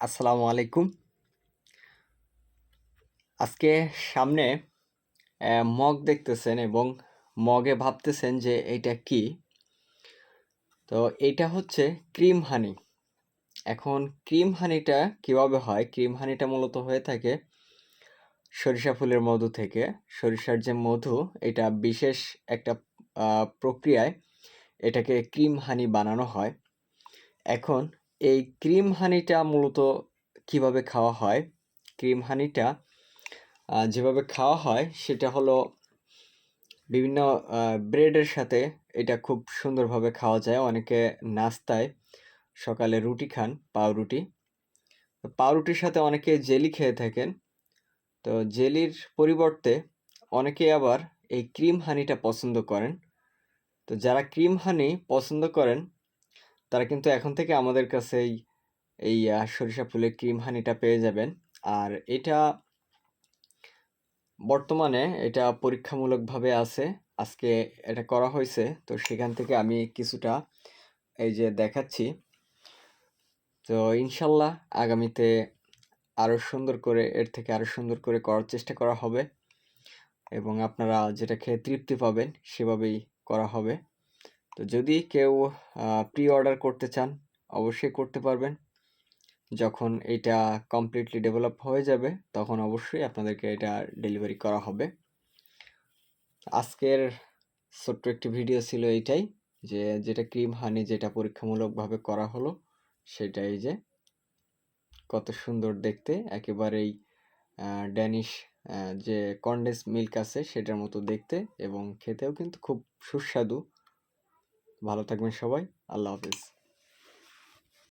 আসসালামু আলাইকুম। আজকে সামনে মগ দেখতেছেন এবং মগে ভাবতেছেন যে এইটা কি? তো এইটা হচ্ছে ক্রিম হানি। এখন ক্রিম হানিটা কিভাবে হয়? ক্রিম হানিটা মূলত হয়ে থাকে সরিষা ফুলের মধু থেকে। সরিষার যে মধু, এটা বিশেষ একটা প্রক্রিয়ায় এটাকে ক্রিম হানি বানানো হয়। এখন এই ক্রিম হানিটা মূলত কিভাবে খাওয়া হয়? ক্রিম হানিটা যেভাবে খাওয়া হয় সেটা হলো বিভিন্ন ব্রেডের সাথে এটা খুব সুন্দরভাবে খাওয়া যায়। অনেকে নাস্তায় সকালে রুটি খান, পাউরুটি। তো পাউরুটির সাথে অনেকে জেলি খেয়ে থাকেন। তো জেলির পরিবর্তে অনেকে আবার এই ক্রিম হানিটা পছন্দ করেন। তো যারা ক্রিম হানি পছন্দ করেন তারা কিন্তু এখন থেকে আমাদের কাছে এই সরিষা ফুলের ক্রিম হানিটা পেয়ে যাবেন। আর এটা বর্তমানে এটা পরীক্ষামূলকভাবে আছে। আজকে এটা করা হয়েছে। তো সেখান থেকে আমি কিছুটা এই যে দেখাচ্ছি। তো ইনশাল্লাহ আগামীতে আরো সুন্দর করে এর থেকে আরো সুন্দর করে করার চেষ্টা করা হবে এবং আপনারা যেটা খেয়ে তৃপ্তি পাবেন সেভাবেই করা হবে। তো যদি কেউ প্রি অর্ডার করতে চান অবশ্যই করতে পারবেন। যখন এটা কমপ্লিটলি ডেভেলপ হয়ে যাবে তখন অবশ্যই আপনাদেরকে এটা ডেলিভারি করা হবে। আজকের ছোট্ট একটি ভিডিও ছিল এইটাই, যে যেটা ক্রিম হানি যেটা পরীক্ষামূলকভাবে করা হলো সেটা এই যে কত সুন্দর দেখতে, একেবারেই ড্যানিশ যে কনডেন্স মিল্ক আছে সেটার মতো দেখতে এবং খেতেও কিন্তু খুব সুস্বাদু। ভালো থাকবেন সবাই। আল্লাহ হাফেজ।